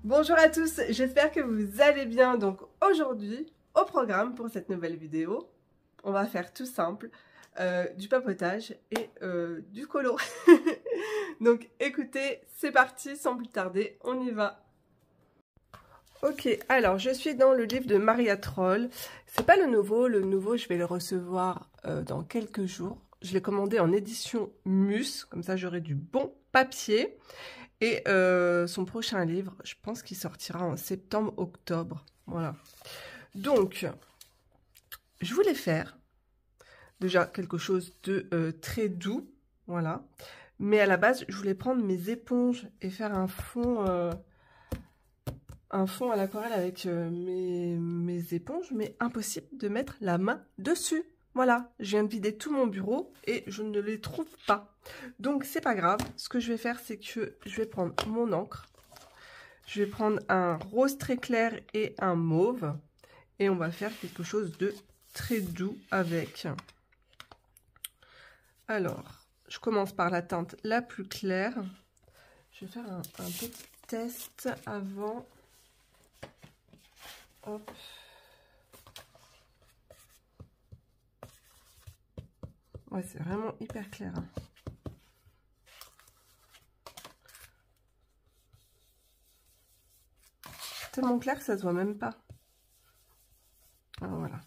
Bonjour à tous, j'espère que vous allez bien. Donc aujourd'hui, au programme pour cette nouvelle vidéo, on va faire tout simple, du papotage et du colo. Donc écoutez, c'est parti, sans plus tarder, on y va. Ok, alors je suis dans le livre de Maria Troll. C'est pas le nouveau je vais le recevoir dans quelques jours. Je l'ai commandé en édition Mus, comme ça j'aurai du bon papier. Et son prochain livre, je pense qu'il sortira en septembre-octobre. Voilà. Donc, je voulais faire déjà quelque chose de très doux. Voilà. Mais à la base, je voulais prendre mes éponges et faire un fond à l'aquarelle avec mes éponges. Mais impossible de mettre la main dessus. Voilà, je viens de vider tout mon bureau et je ne les trouve pas. Donc, c'est pas grave. Ce que je vais faire, c'est que je vais prendre mon encre. Je vais prendre un rose très clair et un mauve. Et on va faire quelque chose de très doux avec. Alors, je commence par la teinte la plus claire. Je vais faire un petit test avant. Hop. Ouais, c'est vraiment hyper clair. Tellement clair que ça se voit même pas. Alors voilà.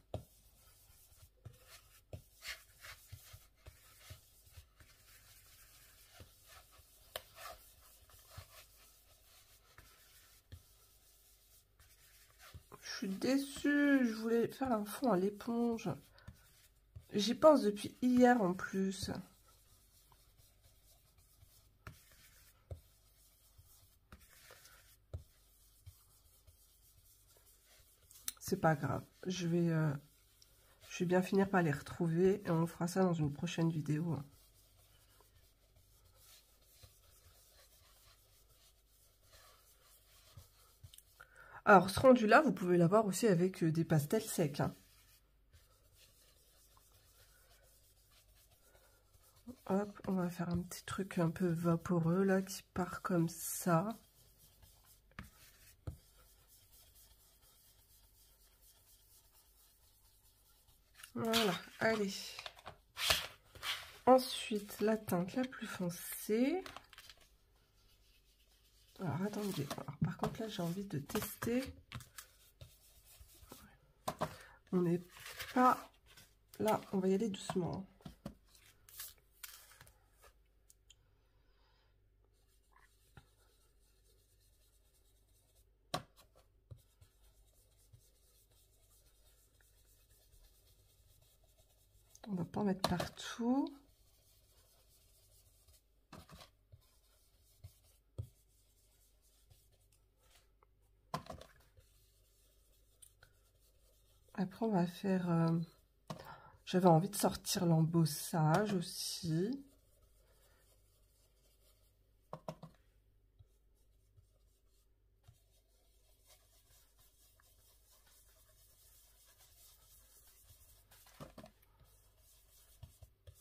Je suis déçue, je voulais faire un fond à l'éponge. J'y pense depuis hier en plus. C'est pas grave, je vais bien finir par les retrouver et on fera ça dans une prochaine vidéo. Alors, ce rendu-là, vous pouvez l'avoir aussi avec des pastels secs. Hein. Hop, on va faire un petit truc un peu vaporeux, là, qui part comme ça. Voilà, allez. Ensuite, la teinte la plus foncée. Alors, attendez. Alors, par contre, là, j'ai envie de tester. On n'est pas... Là, on va y aller doucement. On ne va pas en mettre partout. Après, on va faire... J'avais envie de sortir l'embossage aussi.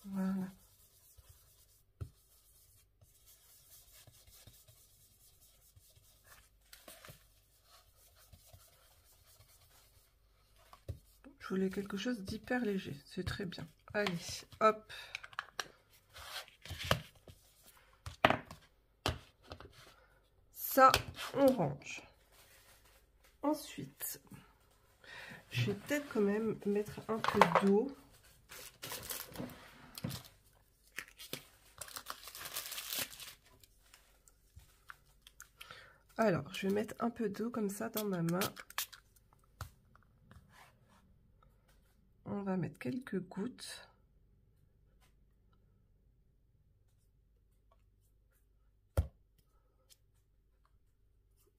Voilà. Je voulais quelque chose d'hyper léger. C'est très bien. Allez, hop. Ça, on range. Ensuite, je vais peut-être quand même mettre un peu d'eau. Alors, je vais mettre un peu d'eau comme ça dans ma main. On va mettre quelques gouttes.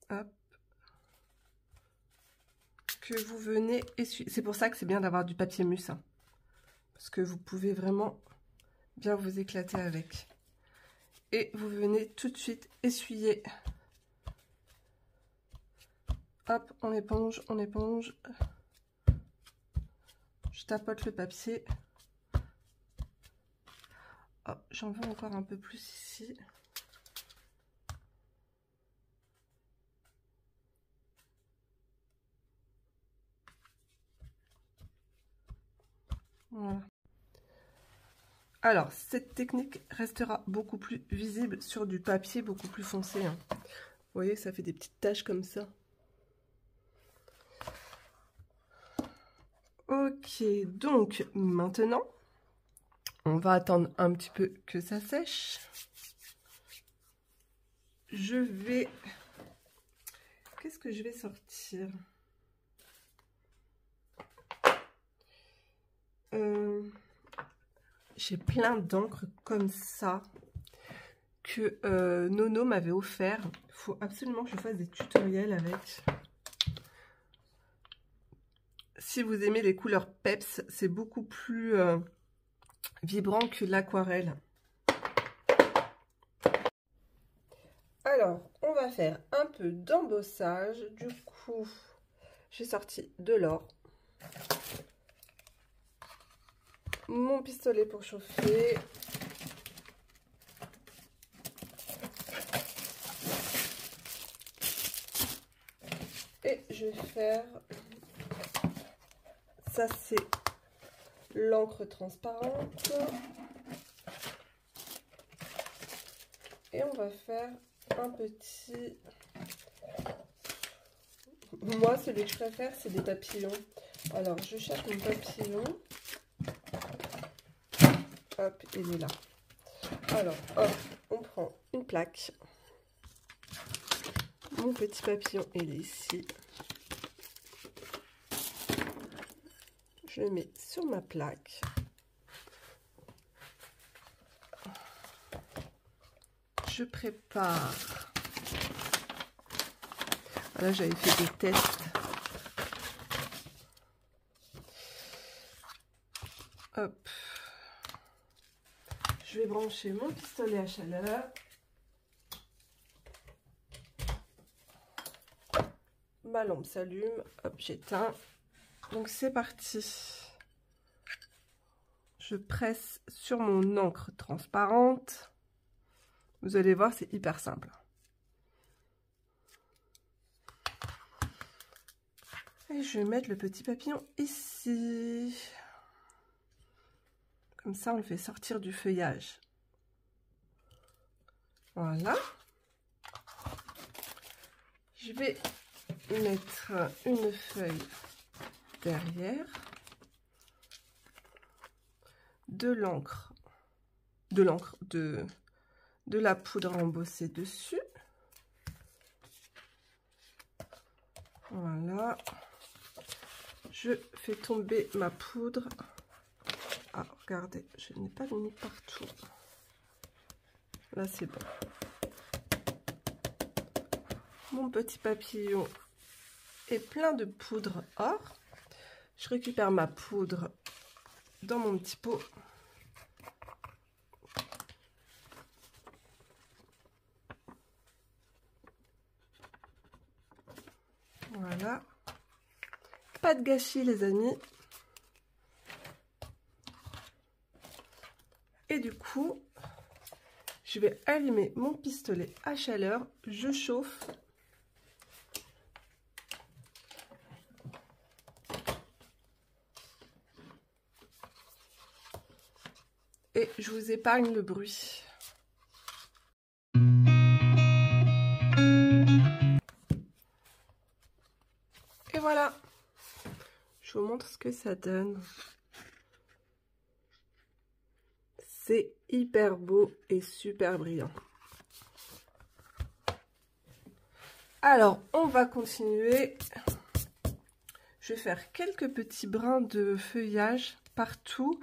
Hop. Que vous venez essuyer. C'est pour ça que c'est bien d'avoir du papier mousse. Hein, parce que vous pouvez vraiment bien vous éclater avec. Et vous venez tout de suite essuyer. Hop, on éponge, on éponge. Je tapote le papier. Oh, j'en veux encore un peu plus ici. Voilà. Alors, cette technique restera beaucoup plus visible sur du papier beaucoup plus foncé. Hein. Vous voyez, ça fait des petites taches comme ça. Ok, donc maintenant, on va attendre un petit peu que ça sèche. Je vais... Qu'est-ce que je vais sortir? J'ai plein d'encre comme ça que Nono m'avait offert. Il faut absolument que je fasse des tutoriels avec. Si vous aimez les couleurs peps, c'est beaucoup plus vibrant que l'aquarelle. Alors, on va faire un peu d'embossage. Du coup, j'ai sorti de l'or. Mon pistolet pour chauffer. Et je vais faire... Ça, c'est l'encre transparente. Et on va faire un petit... Moi, celui que je préfère, c'est des papillons. Alors, je cherche mon papillon. Hop, il est là. Alors, hop, on prend une plaque. Mon petit papillon, il est ici. Je le mets sur ma plaque. Je prépare. Là, j'avais fait des tests. Hop. Je vais brancher mon pistolet à chaleur. Ma lampe s'allume. Hop, j'éteins. Donc, c'est parti. Je presse sur mon encre transparente. Vous allez voir, c'est hyper simple. Et je vais mettre le petit papillon ici. Comme ça, on le fait sortir du feuillage. Voilà. Je vais mettre une feuille derrière. De l'encre. De la poudre embossée dessus. Voilà. Je fais tomber ma poudre. Ah, regardez, je n'ai pas mis partout. Là, c'est bon. Mon petit papillon est plein de poudre or. Je récupère ma poudre dans mon petit pot. Voilà. Pas de gâchis, les amis. Et du coup, je vais allumer mon pistolet à chaleur. Je chauffe. Et je vous épargne le bruit. Et voilà. Je vous montre ce que ça donne. C'est hyper beau et super brillant. Alors, on va continuer. Je vais faire quelques petits brins de feuillage partout.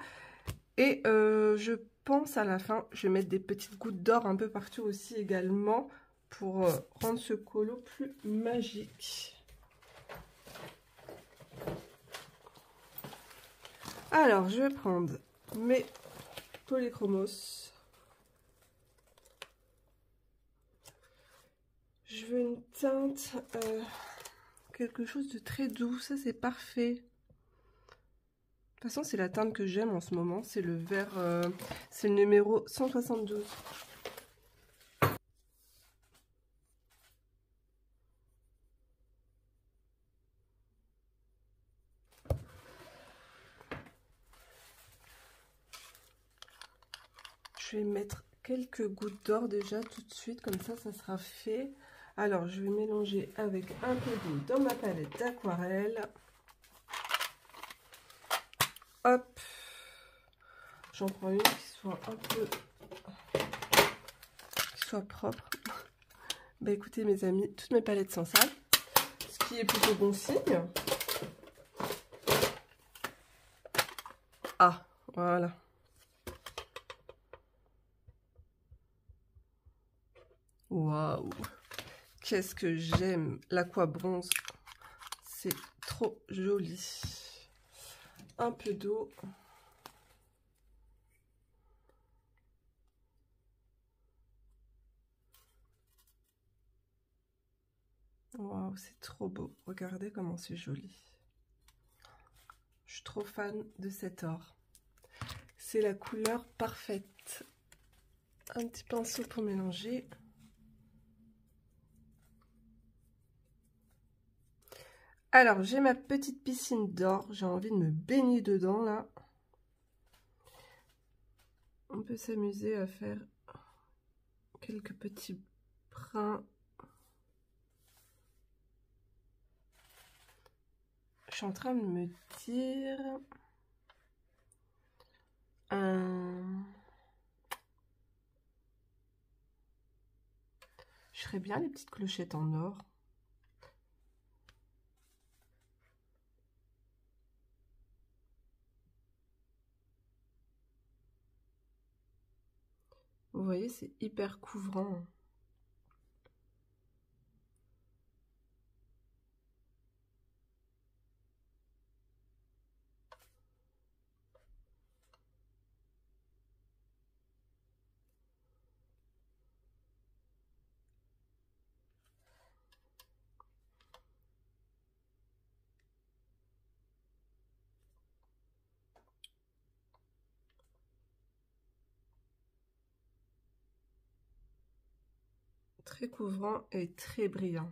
Et je pense à la fin, je vais mettre des petites gouttes d'or un peu partout aussi également pour rendre ce colo plus magique. Alors, je vais prendre mes polychromos. Je veux une teinte, quelque chose de très doux, ça c'est parfait. De toute façon, c'est la teinte que j'aime en ce moment, c'est le vert, c'est le numéro 172. je vais mettre quelques gouttes d'or déjà tout de suite, comme ça sera fait. Alors je vais mélanger avec un peu d'eau dans ma palette d'aquarelle. Hop, j'en prends une qui soit un peu, qui soit propre. Bah écoutez mes amis, toutes mes palettes sont sales, ce qui est plutôt bon signe. Ah, voilà. Waouh, qu'est-ce que j'aime l'aqua bronze, c'est trop joli. Un peu d'eau. Waouh, c'est trop beau. Regardez comment c'est joli. Je suis trop fan de cet or. C'est la couleur parfaite. Un petit pinceau pour mélanger. Alors, j'ai ma petite piscine d'or. J'ai envie de me baigner dedans, là. On peut s'amuser à faire quelques petits brins. Je suis en train de me dire... Je ferais bien les petites clochettes en or. Vous voyez, c'est hyper couvrant. Très couvrant et très brillant.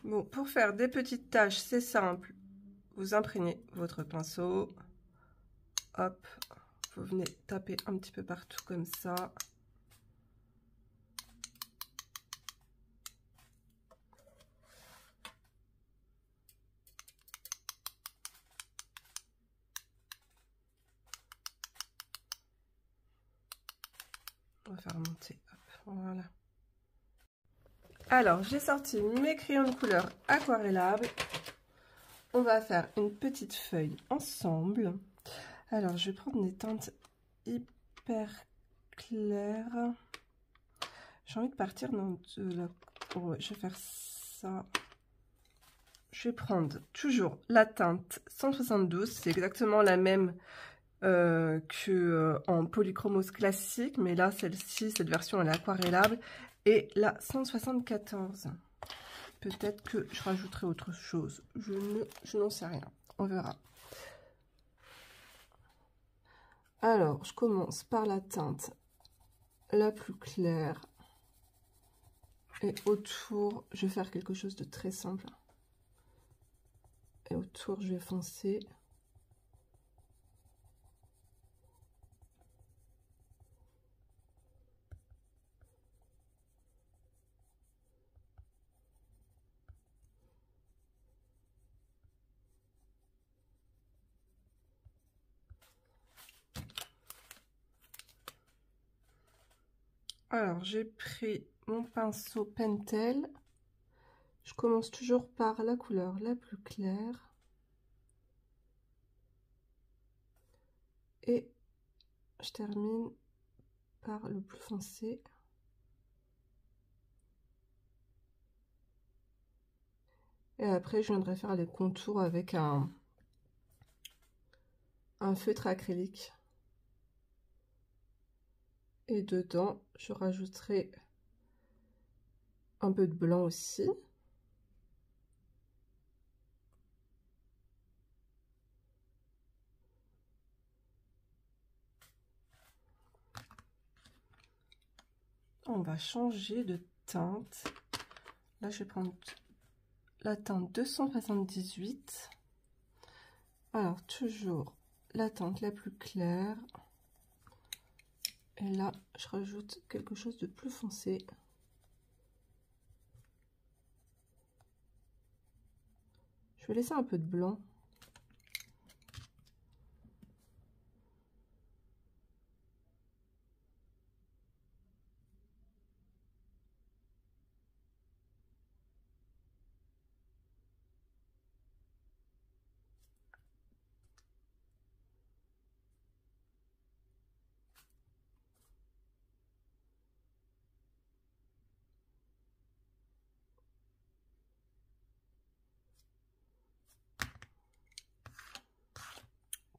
Bon, pour faire des petites taches, c'est simple. Vous imprégnez votre pinceau. Hop, vous venez taper un petit peu partout comme ça. On va faire monter. Hop, voilà. Alors, j'ai sorti mes crayons de couleur aquarellables. On va faire une petite feuille ensemble. Alors, je vais prendre des teintes hyper claires. J'ai envie de partir dans de la... Ouais, je vais faire ça. Je vais prendre toujours la teinte 172. C'est exactement la même en polychromose classique. Mais là, celle-ci, cette version, elle est aquarellable. Et la 174. Peut-être que je rajouterai autre chose. Je n'en sais rien. On verra. Alors, je commence par la teinte la plus claire. Et autour, je vais faire quelque chose de très simple. Et autour, je vais foncer. Alors, j'ai pris mon pinceau Pentel. Je commence toujours par la couleur la plus claire. Et je termine par le plus foncé. Et après, je viendrai faire les contours avec un feutre acrylique. Et dedans, je rajouterai un peu de blanc aussi. On va changer de teinte. Là, je vais prendre la teinte 278. Alors, toujours la teinte la plus claire. Et là, je rajoute quelque chose de plus foncé. Je vais laisser un peu de blanc.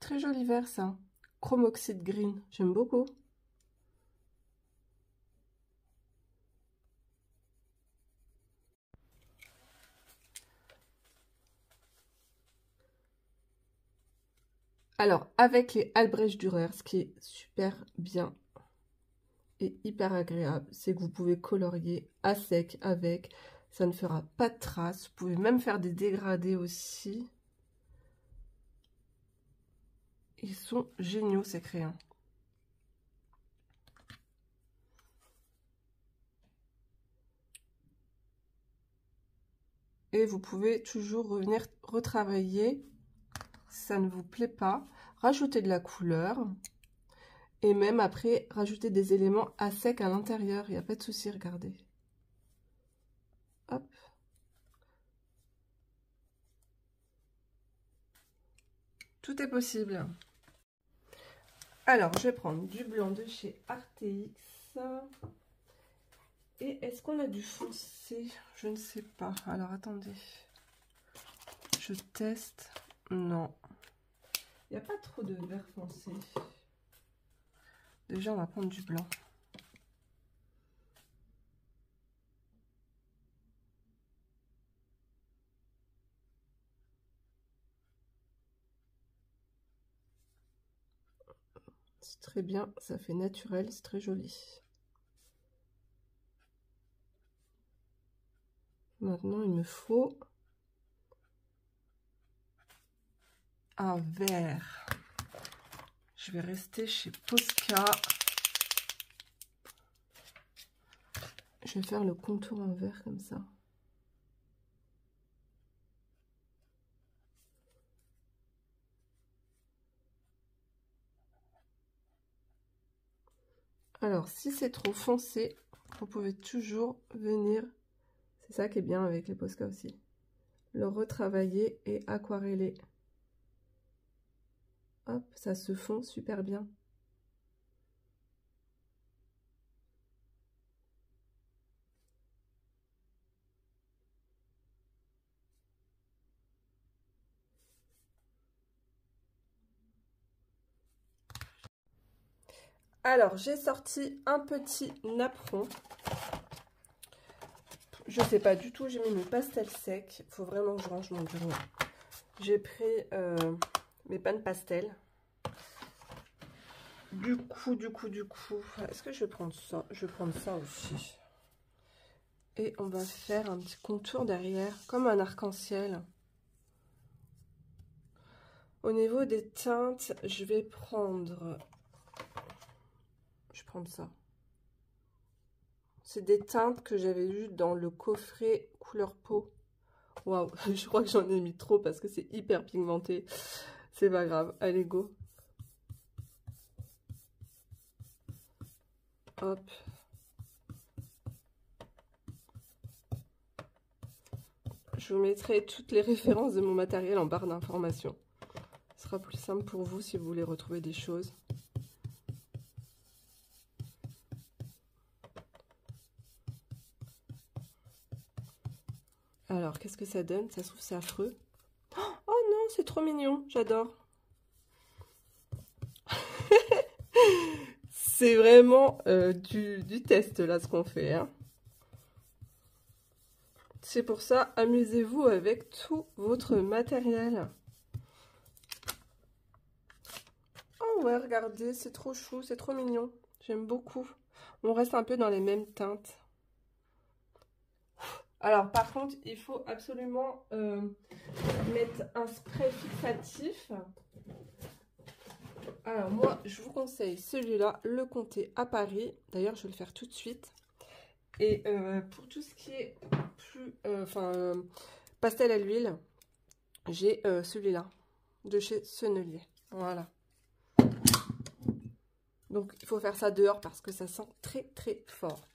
Très joli vert ça. Chrome Oxide Green, j'aime beaucoup. Alors, avec les Albrecht Dürer, ce qui est super bien et hyper agréable, c'est que vous pouvez colorier à sec avec. Ça ne fera pas de traces. Vous pouvez même faire des dégradés aussi. Ils sont géniaux ces crayons. Et vous pouvez toujours revenir retravailler si ça ne vous plaît pas. Rajouter de la couleur. Et même après, rajouter des éléments à sec à l'intérieur. Il n'y a pas de souci, regardez. Hop. Tout est possible. Alors, je vais prendre du blanc de chez Arteix. Et est-ce qu'on a du foncé? Je ne sais pas. Alors, attendez. Je teste. Non. Il n'y a pas trop de vert foncé. Déjà, on va prendre du blanc. C'est très bien. Ça fait naturel. C'est très joli. Maintenant, il me faut un vert. Je vais rester chez Posca. Je vais faire le contour en vert comme ça. Alors, si c'est trop foncé, vous pouvez toujours venir, c'est ça qui est bien avec les Posca aussi, le retravailler et aquareller. Hop, ça se fond super bien. Alors, j'ai sorti un petit napperon. Je sais pas du tout, j'ai mis mes pastels secs. Il faut vraiment que je range mon bureau. J'ai pris mes pans pastel. Du coup, est-ce que je vais prendre ça? Je vais prendre ça aussi. Et on va faire un petit contour derrière, comme un arc-en-ciel. Au niveau des teintes, je vais prendre ça. C'est des teintes que j'avais eues dans le coffret couleur peau. Waouh, je crois que j'en ai mis trop parce que c'est hyper pigmenté. C'est pas grave, allez go. Hop. Je vous mettrai toutes les références de mon matériel en barre d'informations. Ce sera plus simple pour vous si vous voulez retrouver des choses. Alors, qu'est-ce que ça donne? Ça se trouve, c'est affreux. Oh non, c'est trop mignon, j'adore. C'est vraiment du test, là, ce qu'on fait. Hein. C'est pour ça, amusez-vous avec tout votre matériel. Oh ouais, regardez, c'est trop chou, c'est trop mignon. J'aime beaucoup. On reste un peu dans les mêmes teintes. Alors par contre, il faut absolument mettre un spray fixatif. Alors moi, je vous conseille celui-là, Le Comté à Paris. D'ailleurs, je vais le faire tout de suite. Et pour tout ce qui est plus, pastel à l'huile, j'ai celui-là de chez Sennelier. Voilà. Donc il faut faire ça dehors parce que ça sent très très fort.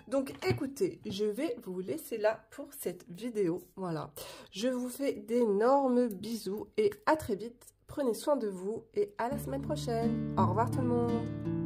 Donc écoutez, je vais vous laisser là pour cette vidéo. Voilà. Je vous fais d'énormes bisous et à très vite. Prenez soin de vous et à la semaine prochaine. Au revoir tout le monde.